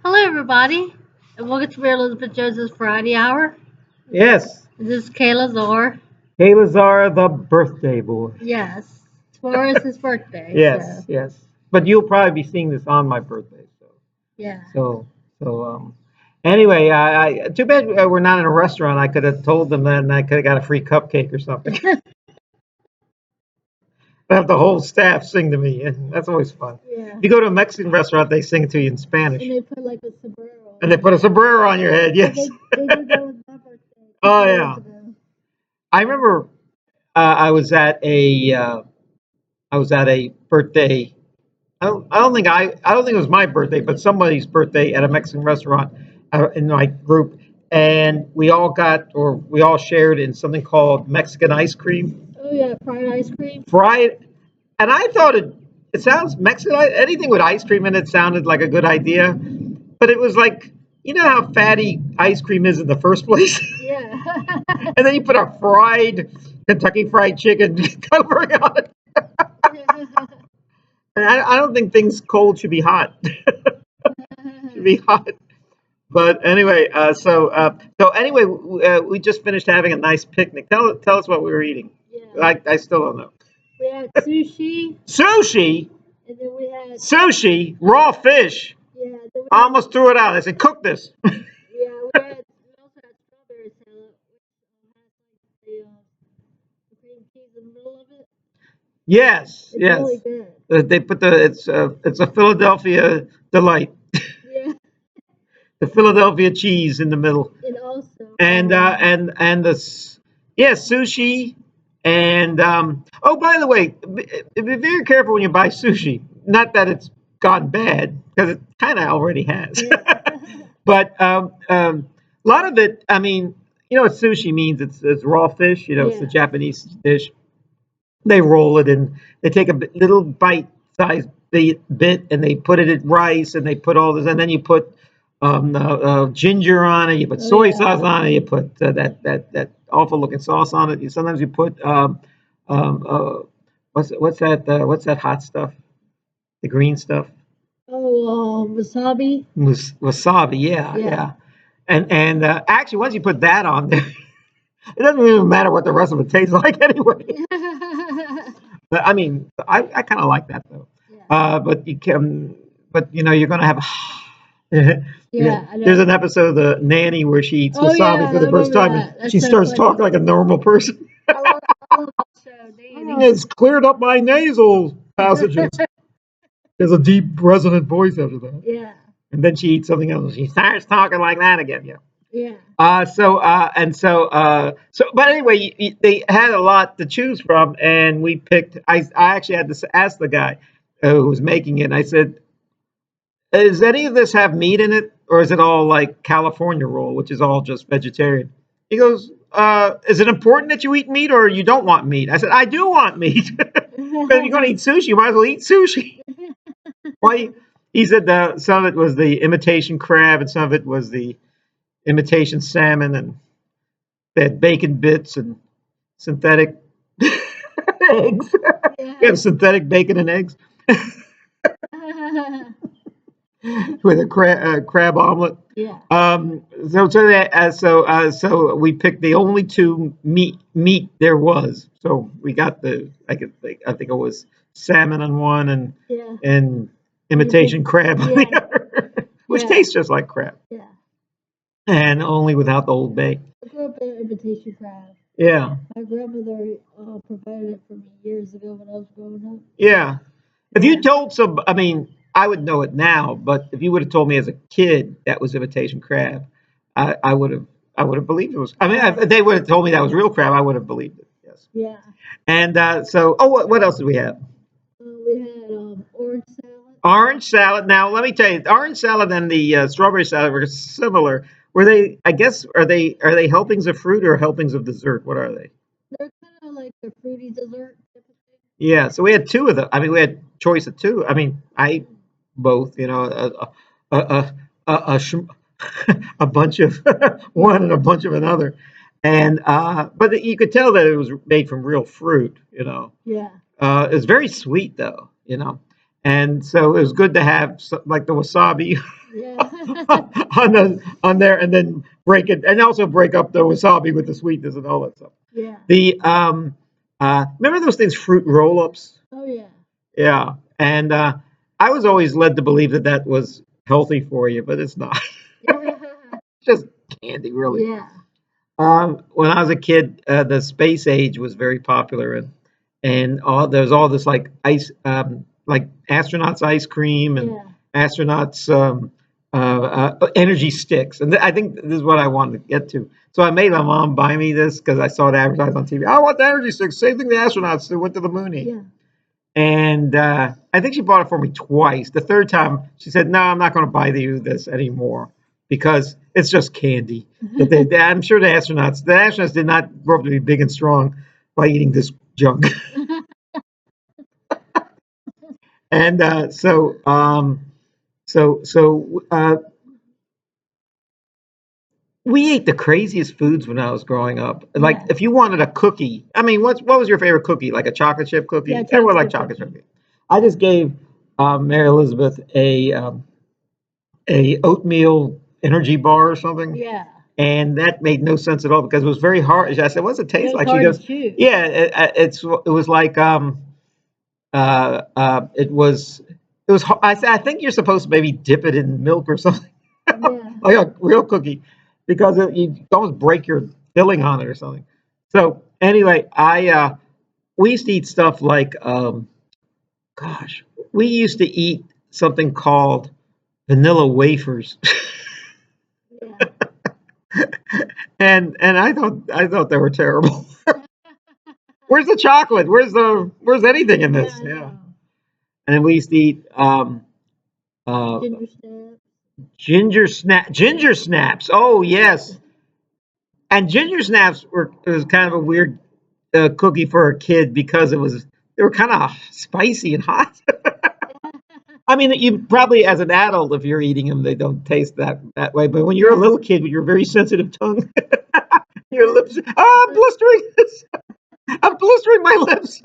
Hello, everybody, and welcome to Mary Elizabeth Jones's Variety Hour. Yes, This is Kaye Lazar. Kaye Lazar, the birthday boy. Yes, tomorrow is his birthday. Yes, So yes. But you'll probably be seeing this on my birthday. yeah. So, so. Anyway, too bad we're not in a restaurant. I could have told them that, and I could have got a free cupcake or something. Have the whole staff sing to me. And that's always fun. Yeah. If you go to a Mexican restaurant, they sing it to you in Spanish, And they put like a sombrero. and they put a sombrero on your head. Yes. They did that with my birthday. Oh yeah. I remember I was at a birthday. I don't think it was my birthday, but somebody's birthday at a Mexican restaurant in my group, and we all shared in something called Mexican ice cream, Oh yeah, fried ice cream. fried. And I thought it sounds Mexican. Anything with ice cream in it sounded like a good idea, but it was like, you know how fatty ice cream is in the first place, Yeah. and then you put a fried Kentucky Fried Chicken covering on it. And I don't think things cold should be hot. Should be hot. But anyway, so anyway, we just finished having a nice picnic. Tell us what we were eating. Yeah. I still don't know. We had sushi, Sushi, and then we had raw fish. yeah. Then we I had, almost threw it out. I said, cook this. yeah. We also had strawberry salad, which has the cream cheese in the middle of it. Yes, It's yes. really good. They put it's a Philadelphia delight. Yeah. The Philadelphia cheese in the middle, And also, and yeah, sushi. And oh, by the way, be very careful when you buy sushi. Not that it's gone bad, because it kind of already has. yeah. But a lot of it, I mean, you know what sushi means? It's raw fish. You know, it's the Yeah. Japanese dish. They roll it and they take a little bite-sized bit and they put it in rice and they put all this, and then you put ginger on it, you put Oh soy yeah. sauce on it, you put that awful looking sauce on it. Sometimes you put um, uh, what's that hot stuff? The green stuff, Oh, wasabi. wasabi. Yeah, Yeah. yeah. And actually, once you put that on there, it doesn't even matter what the rest of it tastes like anyway. But I mean, I kind of like that though. Yeah. But you know, you're gonna have. Yeah, I There's know. an episode of The Nanny where she eats Oh wasabi yeah, for I the first remember time, that. and That's she so starts talking funny. like a normal person. I love that show, Danny. It's cleared up my nasal passages. There's a deep, resonant voice after that. Yeah. And then she eats something else, and she starts talking like that again. Yeah. Yeah. But anyway, they had a lot to choose from, and we picked. I actually had to ask the guy who was making it. And I said, "Does any of this have meat in it, or is it all like California roll, which is all just vegetarian?" He goes, "Is it important that you eat meat, or you don't want meat?" I said, "I do want meat. Because if you're going to eat sushi, you might as well eat sushi." Why? He said some of it was the imitation crab, and some of it was the imitation salmon, and they had bacon bits and synthetic eggs. We Yeah. have synthetic bacon and eggs with a crab omelet. Yeah. So we picked the only two meat there was. So we got I think it was salmon on one Yeah. and imitation crab on the Yeah. other, which Yeah. tastes just like crab, Yeah. and only without the Old Bay. I grew up in imitation crab. Yeah, My grandmother provided it for me years ago when I was growing up. yeah. If Yeah. you told I mean, I would know it now, but if you would have told me as a kid that was imitation crab, I would have believed it was. I mean, if they would have told me that was real crab, I would have believed it. Yes. Yeah. And what else did we have? We had orange salad. Orange salad. Now, let me tell you, the orange salad and the strawberry salad were similar. Were they? I guess are they helpings of fruit or helpings of dessert? What are they? They're kind of like the fruity dessert type of thing. Yeah. So we had two of them. I mean, we had choice of two. I mean, I ate both. You know, a a a, a, sh- a bunch of one and a bunch of another, and but you could tell that it was made from real fruit. You know, Yeah. it's very sweet though. You know, and so it was good to have like the wasabi Yeah. on there, and then break it, and also break up the wasabi with the sweetness and all that stuff. Yeah. The remember those things, fruit roll-ups? Oh yeah. Yeah, and I was always led to believe that that was healthy for you, but it's not. Yeah. It's just candy, really. Yeah. When I was a kid, the space age was very popular, and there's all this like like astronauts ice cream and Yeah. astronauts energy sticks, and I think this is what I wanted to get to. So I made my mom buy me this because I saw it advertised on TV. I want the energy sticks, same thing the astronauts who went to the moon eat. Yeah. And I think she bought it for me twice. The third time, she said, "No, I'm not going to buy you this anymore because it's just candy." That I'm sure the astronauts did not grow up to be big and strong by eating this junk. And so we ate the craziest foods when I was growing up. Like Yeah. if you wanted a cookie, I mean, what was your favorite cookie? Like a chocolate chip cookie? Yeah. Everyone liked Chocolate chip chocolate chip cookie. cookie. I just gave Mary Elizabeth a oatmeal energy bar or something, Yeah. and that made no sense at all because it was very hard. I said, "What's it It taste was like?" She hard to goes, chew. "Yeah, it was like it was I said, "I think you're supposed to maybe dip it in milk or something, Yeah. like a real cookie, because you almost break your filling on it or something." So anyway, I we used to eat stuff like gosh, we used to eat something called vanilla wafers. Yeah. And I thought they were terrible. Where's the chocolate? Where's anything in Yeah. this? I Yeah. know. And we used to eat uh, Ginger snaps. ginger snaps. Oh yes, and ginger snaps were it was kind of a weird cookie for a kid because they were kind of spicy and hot. I mean, you probably as an adult, if you're eating them, they don't taste that way. But when you're a Yeah. little kid with your very sensitive tongue, your lips, I'm blistering. I'm blistering my lips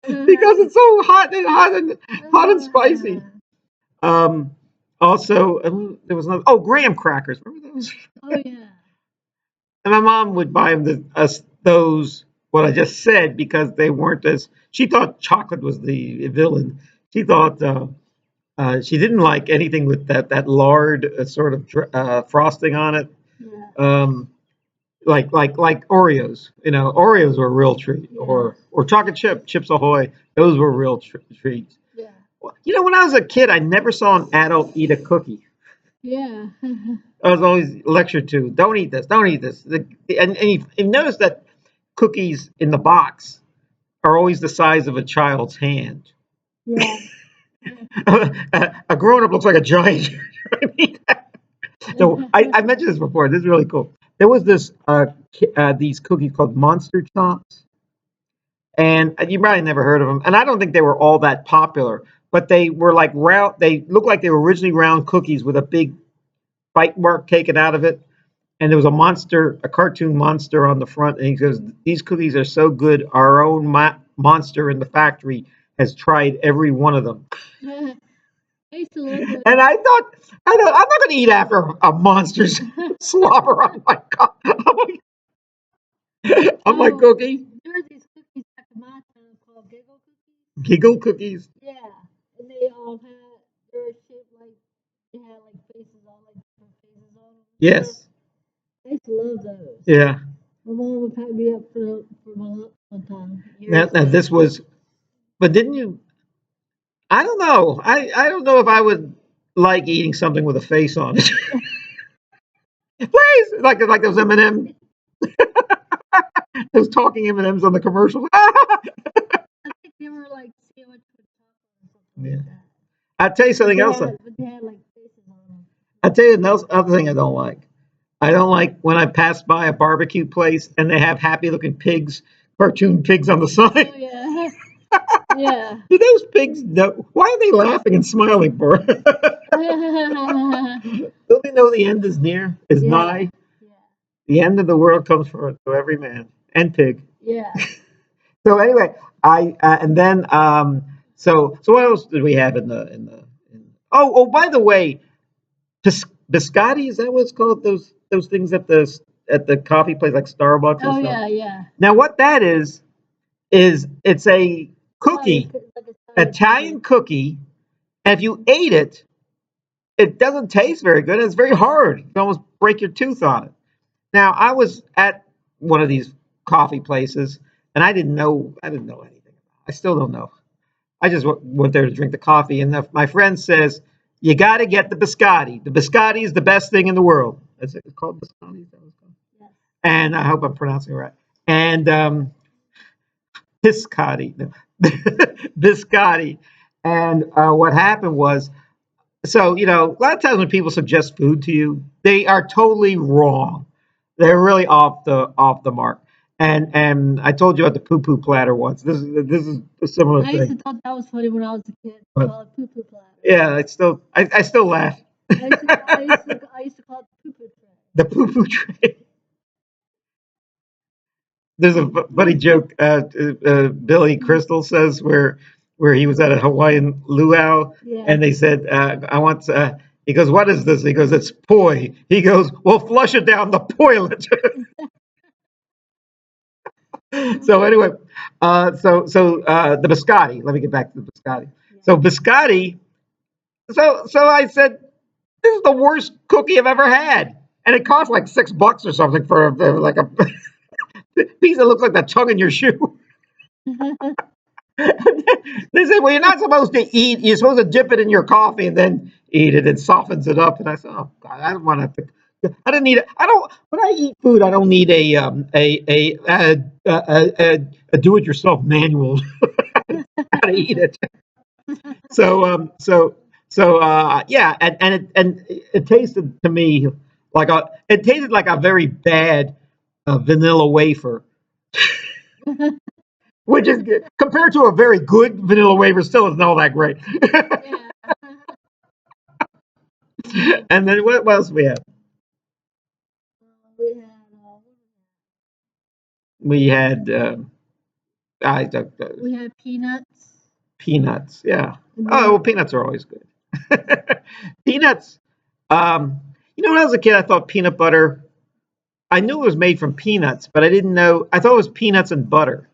because it's so hot and spicy. Um, also, there was another. Oh, graham crackers. Remember those? Oh yeah. And my mom would buy us those. What I just said because they weren't as. She thought chocolate was the villain. She thought she didn't like anything with that lard sort of frosting on it. Yeah. Um, like Oreos. Oreos were a real treat, Yeah. or chocolate chips Ahoy. Those were real treats. Yeah. When I was a kid, I never saw an adult eat a cookie. Yeah. I was always lectured to, don't eat this, don't eat this. And you notice that cookies in the box are always the size of a child's hand. Yeah. A grown up looks like a giant. So I mentioned this before. This is really cool. There was these cookies called Monster Chomps, and you probably never heard of them. And I don't think they were all that popular, but they were like round. They looked like they were originally round cookies with a big bite mark taken out of it, and there was a cartoon monster on the front, and he goes, "These cookies are so good, our own monster in the factory has tried every one of them." I used to love those. And I'm not going to eat after a monster's slobber on my on my Oh, cookie. there are these cookies back in my town called Giggle cookies. Giggle cookies. Yeah, and they all had they're shaped like they had like faces on like different faces on them and stuff. Yes. I used to love those. Yeah. My mom would pack me up for my lunch one time Now, years now ago. this was, but didn't you? I don't know. I don't know if I would like eating something with a face on it. Please, like those M&M, those talking M&Ms on the commercials. I think they were like sandwich with chocolate or something Yeah. like that. I'll tell you something else. But they had like faces on them. I'll tell you another other thing I don't like. I don't like when I pass by a barbecue place and they have happy looking pigs, cartoon pigs on the Oh sign. yeah, yeah. Do those pigs know? Why are they laughing and smiling for? Don't they know the end is near, is Yeah, nigh? yeah, The end of the world comes for to every man and pig. yeah. So anyway, I and then so what else did we have oh, by the way, biscotti, is that what it's called? Those things at the coffee place like Starbucks and Oh stuff. yeah, yeah. Now what that is it's a Italian, cookie, like Italian Italian cookie. cookie, and if you ate it, it doesn't taste very good. It's very hard. You can almost break your tooth on it. Now I was at one of these coffee places, and I didn't know anything. I still don't know. I just went there to drink the coffee, and my friend says, "You got to get the biscotti. The biscotti is the best thing in the world." Is it called biscotti? Is that what it's called? Yes. And I hope I'm pronouncing it right. And biscotti, no. Biscotti. And what happened was, so a lot of times when people suggest food to you, they are totally wrong. They're really off the mark. And I told you about the poo poo platter once. This is a similar I used to thing. thought that was funny when I was a kid. But Call it poo poo platter. yeah, I still laugh. I used to call it poo poo tray. The poo poo tray. There's a funny joke. Billy Crystal says where he was at a Hawaiian luau, Yeah. and they said, "I want." He goes, "What is this?" He goes, "It's poi." He goes, "Well, flush it down the toilet." So anyway, the biscotti. Let me get back to the biscotti. Yeah. So biscotti. So I said, "This is the worst cookie I've ever had," and it cost like $6 or something for like a piece that looks like the tongue in your shoe. They said, "Well, you're not supposed to eat. You're supposed to dip it in your coffee and then eat it. It softens it up." And I said, "Oh God, I don't want to. I don't need it. I don't. When I eat food, I don't need a do-it-yourself manual how to eat it." So yeah, and it tasted to me like it tasted like a very bad vanilla wafer, which is compared to a very good vanilla wafer, still isn't all that great. Yeah. And then what else we have? We had We had I, we had peanuts. peanuts. Yeah. And Oh, then well, peanuts are always good. Peanuts. Um, when I was a kid, I thought peanut butter. I knew it was made from peanuts, but I didn't know. I thought it was peanuts and butter.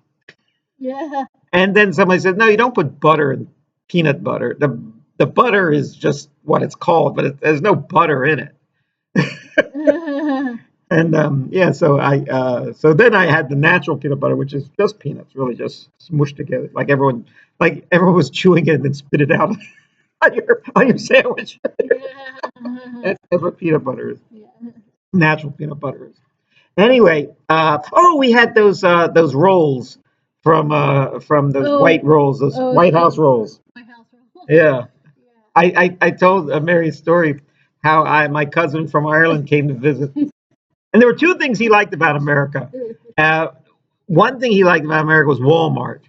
yeah. And then somebody said, "No, you don't put butter in peanut butter. The butter is just what it's called, but there's no butter in it." And yeah, so then I had the natural peanut butter, which is just peanuts, really just smushed together, like everyone was chewing it and then spit it out on your sandwich. Yeah. That's what peanut butter is. Yeah. Natural peanut butter is. Anyway, we had those rolls from those white Oh, rolls, those oh, White House rolls. my house roll. Yeah, Yeah. I told Mary a story how my cousin from Ireland came to visit. And there were two things he liked about America. Uh, One thing he liked about America was Walmart.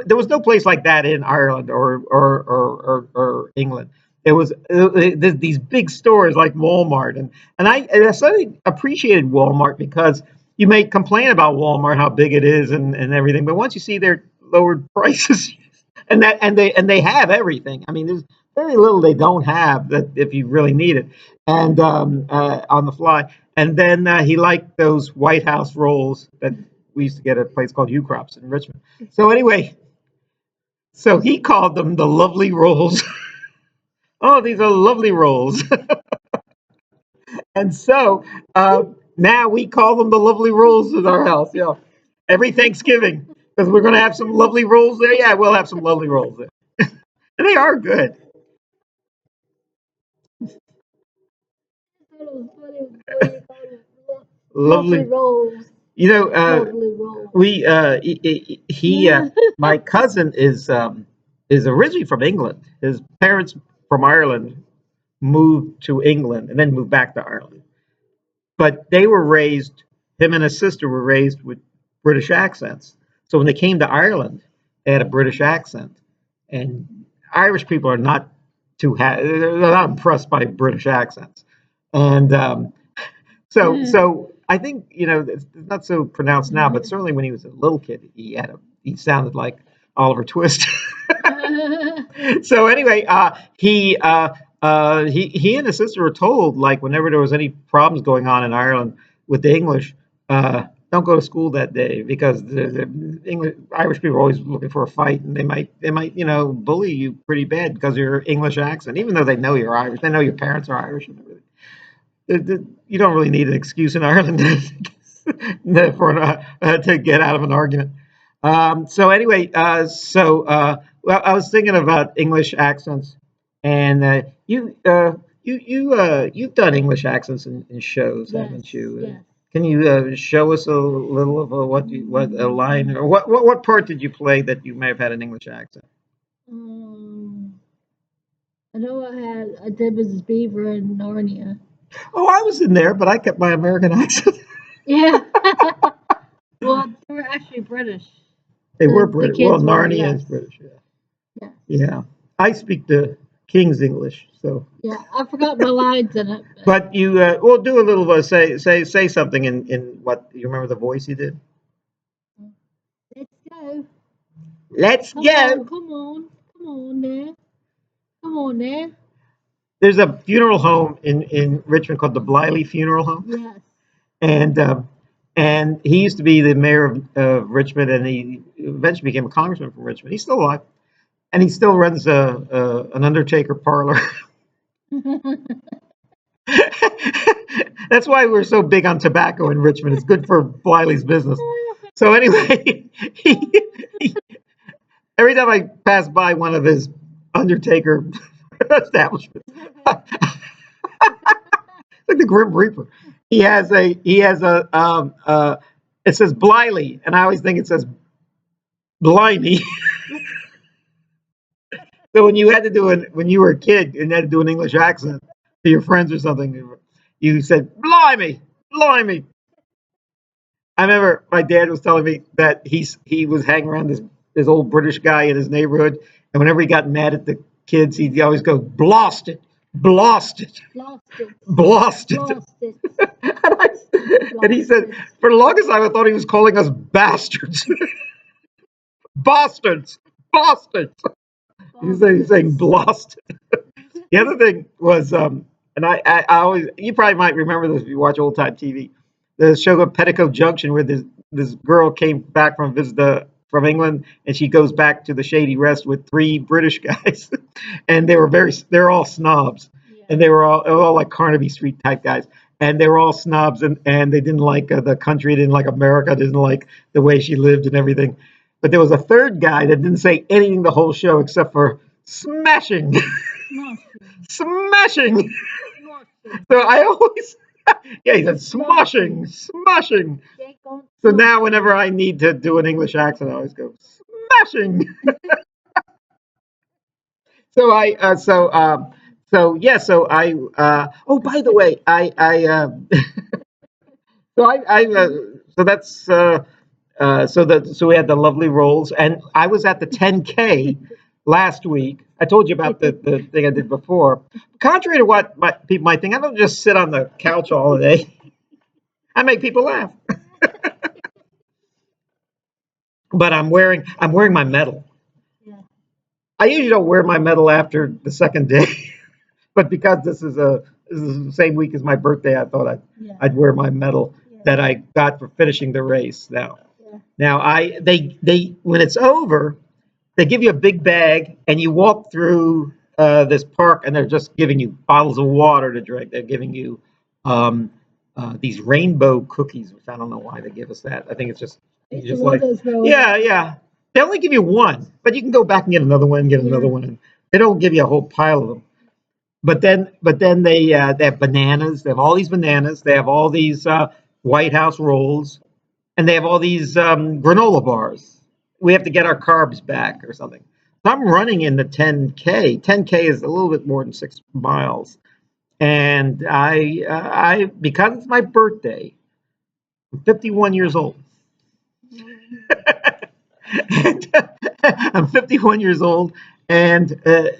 There was no place like that in Ireland or England. It was these big stores like Walmart, and I suddenly appreciated Walmart because you may complain about Walmart how big it is and everything, but once you see their lowered prices and they have everything. I mean, there's very little they don't have that if you really need it, and on the fly. And then he liked those White House rolls that we used to get at a place called Ukrops in Richmond. So anyway, so he called them the lovely rolls. Oh, these are lovely rolls. And so now we call them the lovely rolls in our house. Yeah, every Thanksgiving because we're going to have some lovely rolls there. Yeah, we'll have some lovely rolls there, and they are good. I thought it was funny when you called them lovely Lovely. rolls. You know, Lovely rolls. we he Yeah. my cousin is originally from England. His parents from Ireland moved to England and then moved back to Ireland. But they were raised. Him and his sister were raised with British accents. So when they came to Ireland, they had a British accent, and Irish people are not they're not impressed by British accents, and so I think it's not so pronounced now, but certainly when he was a little kid, he sounded like Oliver Twist. So anyway, he and his sister were told, like, whenever there was any problems going on in Ireland with the English, don't go to school that day because the Irish people are always looking for a fight, and they might bully you pretty bad because of your English accent, even though they know you're Irish, they know your parents are Irish and everything. You don't really need an excuse in Ireland to get out of an argument. So anyway, well, I was thinking about English accents, and you've done English accents in shows, Yes, haven't you? yes. Can you show us a little of what a line, or what part did you play that you may have had an English accent? Um, I know I did Mrs. Beaver in Narnia. Oh, I was in there, but I kept my American accent. Yeah. Well, they were actually British. They were The British. Well, kids were, Narnia yes. is British. Yeah, Yes. yeah. I speak the King's English, so. Yeah, I forgot my lines in it. But you, well, do a little, say something in what you remember the voice you did. Let's go. Let's Come on, go. come on, come on there. Come on there. There's a funeral home in Richmond called the Bliley Funeral Home, Yes. and he used to be the mayor of Richmond, and he eventually became a congressman from Richmond. He's still alive, and he still runs an undertaker parlor. That's why we're so big on tobacco in Richmond. It's good for Bliley's business. So anyway, he, every time I pass by one of his undertaker establishments, like the Grim Reaper, he has a it says Bliley, and I always think it says Blimey. So when you were a kid and had to do an English accent to your friends or something, you said Blimey, Blimey. I remember my dad was telling me that he was hanging around this old British guy in his neighborhood, and whenever he got mad at the kids, he'd always go blasted, blasted, Lost it. blasted. Lost it. And he said, for the longest time, I thought he was calling us bastards, bastards, bastards. He's saying blasted. The other thing was, and I always, you probably might remember this if you watch old time TV. The show called Petticoat Junction, where this girl came back from from England, and she goes back to the Shady Rest with three British guys, and they're all snobs, and they were all like Carnaby Street type guys, and they were all snobs, and they didn't like the country, didn't like America, didn't like the way she lived and everything. But there was a third guy that didn't say anything the whole show except for smashing. Smashing. So I always, yeah, he said smashing, smashing. So now whenever I need to do an English accent, I always go smashing. So so I, oh, by the way, so that's, so we had the lovely rolls, and I was at the 10K last week. I told you about the thing I did before. Contrary to what people might think, I don't just sit on the couch all day. I make people laugh. But I'm wearing my medal. Yeah. I usually don't wear my medal after the second day, but because this is the same week as my birthday, I thought I'd wear my medal that I got for finishing the race. Now they when it's over, they give you a big bag, and you walk through this park, and they're just giving you bottles of water to drink. They're giving you um, these rainbow cookies, which I don't know why they give us that. I think it's just like, yeah, yeah. They only give you one, but you can go back and get another one, get another one, and they don't give you a whole pile of them. But then they have bananas. They have all these bananas. They have all these White House rolls, and they have all these granola bars. We have to get our carbs back or something. So I'm running in the 10K. 10K is a little bit more than 6 miles, and I because it's my birthday, I'm 51 years old. And, I'm 51 years old, and Mary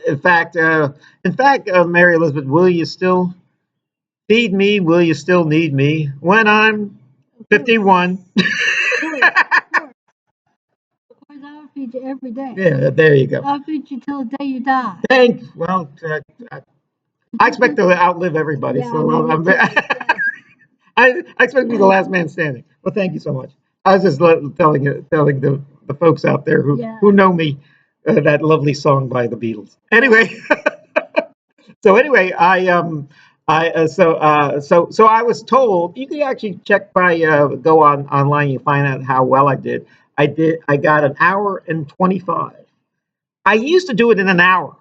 Elizabeth, will you still feed me? Will you still need me when I'm 51? feed you every day. Yeah, there you go. I'll feed you till the day you die. Well, I expect to outlive everybody, Yeah, I so know me I'm, too. Yes. I expect to be the last man standing. Well, thank you so much. I was just telling the folks out there Yeah. who know me that lovely song by the Beatles. Yeah. Anyway, so anyway, so I was told you can actually check by go on online. You find out how well I did. I got an hour and 25. I used to do it in an hour,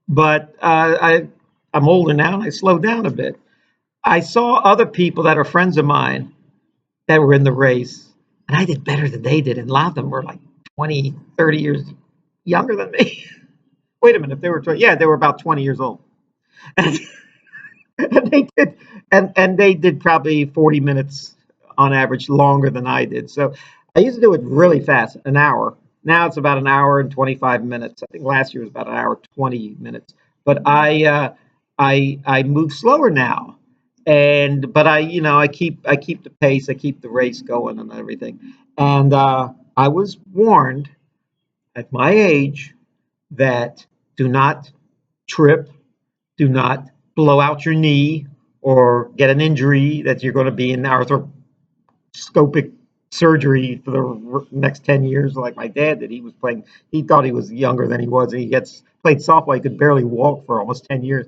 but I'm older now and I slowed down a bit. I saw other people that are friends of mine that were in the race, and I did better than they did, and a lot of them were like 20, 30 years younger than me. Wait a minute, if they were 20, yeah, they were about 20 years old. And they did, and they did probably 40 minutes on average longer than I did. So I used to do it really fast, an hour. Now it's about an hour and 25 minutes. I think last year was about an hour 20 minutes. But I move slower now, and but I keep the pace, I keep the race going and everything. And I was warned at my age that do not trip, do not blow out your knee or get an injury that you're going to be in arthroscopic surgery for the next 10 years like my dad did. He thought he was younger than he was, and he gets played softball. He could barely walk for almost 10 years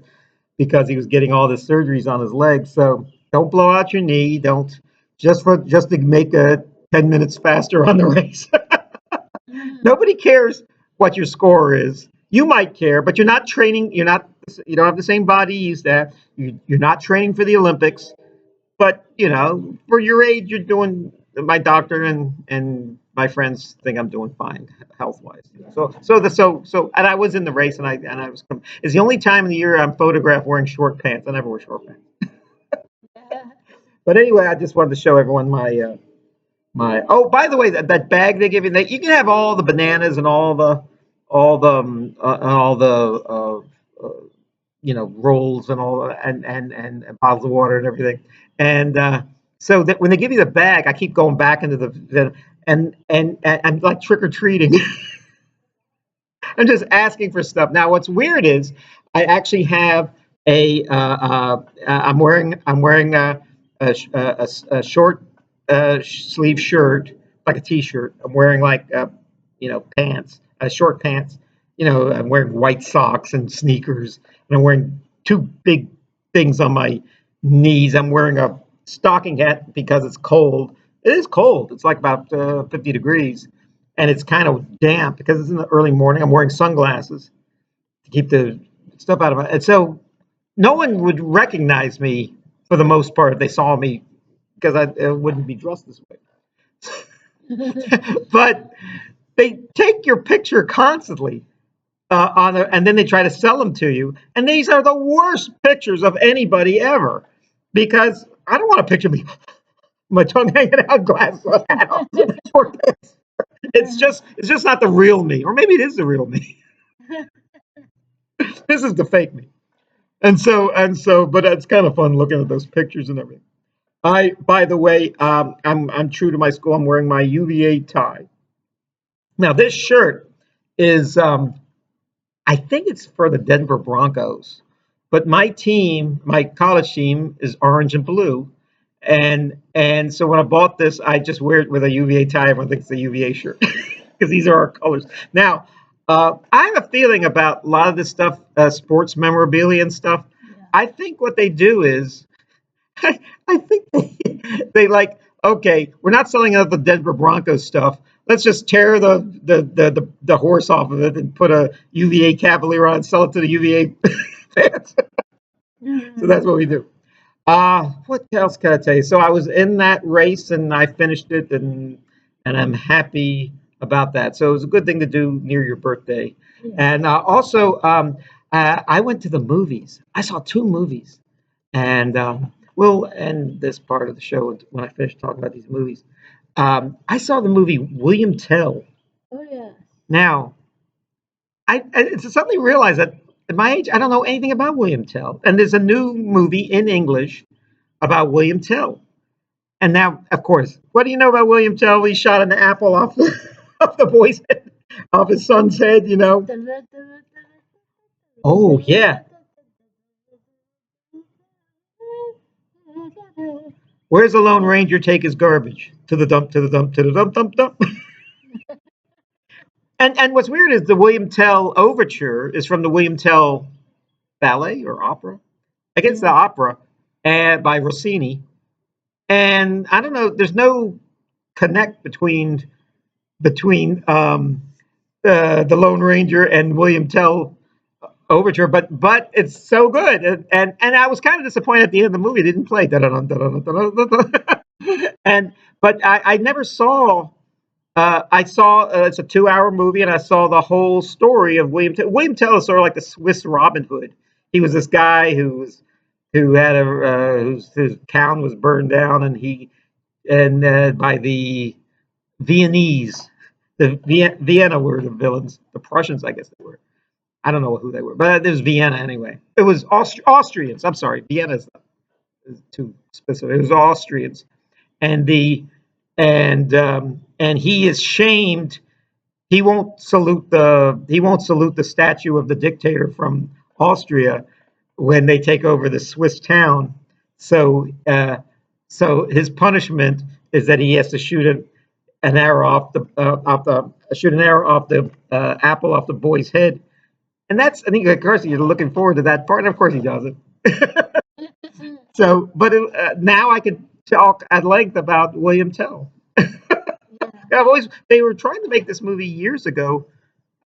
because he was getting all the surgeries on his legs. So don't blow out your knee. Don't just to make a 10 minutes faster on the race. Nobody cares what your score is. You might care, but you're not training. You don't have the same body you used to have. You're not training for the Olympics. But for your age, you're doing. My doctor and my friends think I'm doing fine health wise. And I was in the race, and I was. It's the only time in the year I'm photographed wearing short pants. I never wear short pants. But anyway, I just wanted to show everyone my. Oh, by the way, that bag they give you, you can have all the bananas and all the rolls and all and bottles of water and everything. And so that when they give you the bag, I keep going back into the and I'm like trick or treating. I'm just asking for stuff. Now, what's weird is I actually have I'm wearing a short sleeve shirt, like a t-shirt. I'm wearing like pants, short pants. I'm wearing white socks and sneakers, and I'm wearing two big things on my knees. I'm wearing a stocking hat because it's cold. It is cold. It's like about 50 degrees, and it's kind of damp because it's in the early morning. I'm wearing sunglasses to keep the stuff out of my. And so no one would recognize me for the most part if they saw me because I wouldn't be dressed this way. But they take your picture constantly and then they try to sell them to you. And these are the worst pictures of anybody ever because I don't want a picture of me, my tongue hanging out, glasses on, hat on, short pants. It's just not the real me, or maybe it is the real me. This is the fake me. But it's kind of fun looking at those pictures and everything. By the way, I'm true to my school. I'm wearing my UVA tie. Now this shirt is, I think it's for the Denver Broncos, but my college team is orange and blue, and so when I bought this, I just wear it with a UVA tie. Everyone thinks it's a UVA shirt because these are our colors. Now, I have a feeling about a lot of this stuff, sports memorabilia and stuff. Yeah. I think what they do is I think they like, okay, we're not selling out the Denver Broncos stuff. Let's just tear the horse off of it and put a UVA Cavalier on and sell it to the UVA fans. So that's what we do. What else can I tell you? So I was in that race and I finished it, and I'm happy about that. So it was a good thing to do near your birthday. Yeah. And also, I went to the movies. I saw two movies. And we'll end this part of the show when I finish talking about these movies. I saw the movie William Tell. Oh yeah. Now, I suddenly realized that at my age, I don't know anything about William Tell. And there's a new movie in English about William Tell. And now, of course, what do you know about William Tell? He shot an apple off the off the boy's head, off his son's head, you know. Oh yeah. Where's the Lone Ranger take his garbage? To the dump, to the dump, to the dump, dump, dump. And what's weird is the William Tell overture is from the William Tell ballet or opera. I guess the opera, and by Rossini. And I don't know. There's no connect between the Lone Ranger and William Tell overture, but it's so good. And I was kind of disappointed at the end of the movie. It didn't play. And but I never saw. I saw it's a 2 hour movie, and I saw the whole story of William Tell. William Tell is sort of like the Swiss Robin Hood. He was this guy who had a his town was burned down, and he and by the Viennese, Vienna were the villains. The Prussians, I guess they were. I don't know who they were, but it was Vienna anyway. It was Austrians. I'm sorry, Vienna is too specific. It was Austrians, and the and he is shamed. He won't salute the statue of the dictator from Austria when they take over the Swiss town. So so his punishment is that he has to an arrow off the shoot an arrow off the apple off the boy's head. And that's, I think, of course, you're looking forward to that part, and of course he doesn't. So, but now I could talk at length about William Tell. They were trying to make this movie years ago.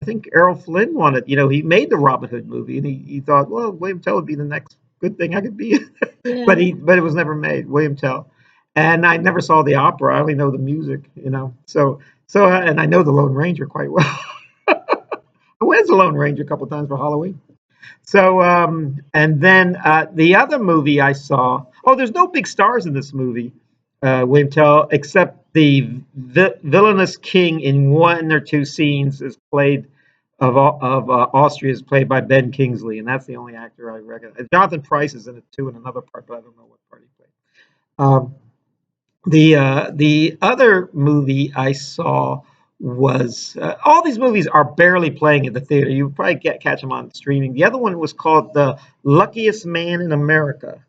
I think Errol Flynn wanted, he made the Robin Hood movie, and he thought, well, William Tell would be the next good thing I could be. But it was never made, William Tell. And I never saw the opera. I only know the music. And I know the Lone Ranger quite well. I went as the Lone Ranger a couple of times for Halloween. So, and then the other movie I saw. Oh, there's no big stars in this movie, William Tell, except the villainous king in one or two scenes is played of Austria is played by Ben Kingsley, and that's the only actor I recognize. Jonathan Pryce is in it too in another part, but I don't know what part he played. Um, the other movie I saw was all these movies are barely playing at the theater. You probably catch them on streaming. The other one was called The Luckiest Man in America.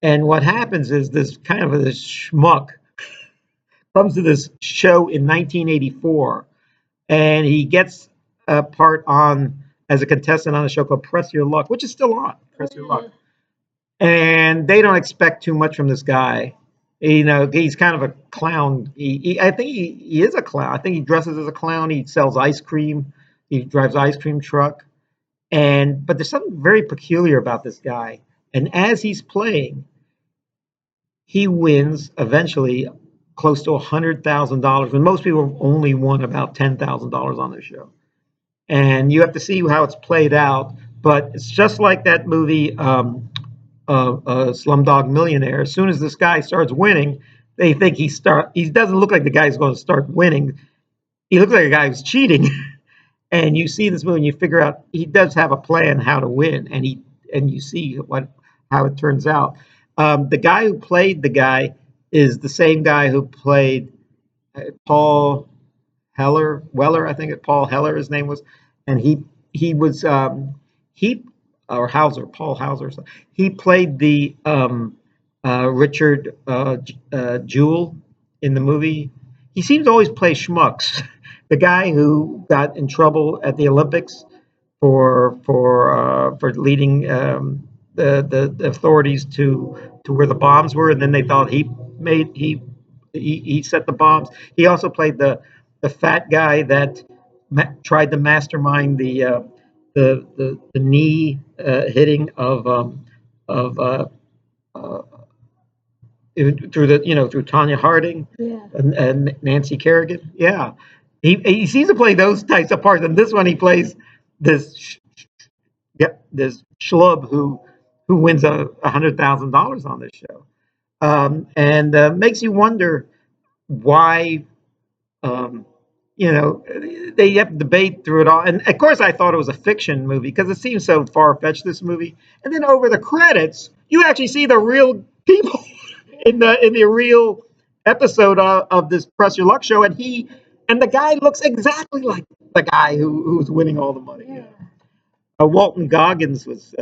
And what happens is this kind of this schmuck comes to this show in 1984, and he gets a part on as a contestant on a show called Press Your Luck, which is still on. Press Your Luck. And they don't expect too much from this guy. He's kind of a clown. I think he is a clown. I think he dresses as a clown. He sells ice cream. He drives an ice cream truck. But there's something very peculiar about this guy. And as he's playing, he wins eventually close to $100,000 when most people only won about $10,000 on their show. And you have to see how it's played out. But it's just like that movie, Slumdog Millionaire. As soon as this guy starts winning, they think he doesn't look like the guy's going to start winning. He looks like a guy who's cheating. And you see this movie and you figure out he does have a plan how to win, and you see how it turns out. The guy who played the guy is the same guy who played Paul Weller, I think Paul Heller his name was, and he was he or Hauser, Paul Hauser. He played the Richard Jewell in the movie. He seems to always play schmucks. The guy who got in trouble at the Olympics for leading the authorities to where the bombs were, and then they thought he set the bombs. He also played the fat guy that tried to mastermind the knee hitting of through Tanya Harding and Nancy Kerrigan. Yeah, he seems to play those types of parts. And this one he plays this this schlub who wins $100,000 on this show, and makes you wonder why. Um, they have to debate through it all. And of course, I thought it was a fiction movie because it seems so far fetched. This movie, and then over the credits, you actually see the real people in the real episode of this Press Your Luck show, and And the guy looks exactly like the guy who's winning all the money. Yeah. Walton Goggins was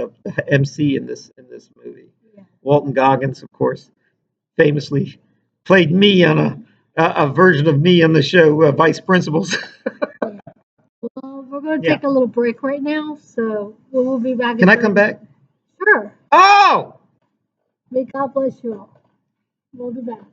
MC in this movie. Yeah. Walton Goggins, of course, famously played me on a version of me on the show Vice Principals. Yeah. Well, we're going to Yeah. take a little break right now, so we'll be back. Can I come back? Sure. Oh! May God bless you all. We'll be back.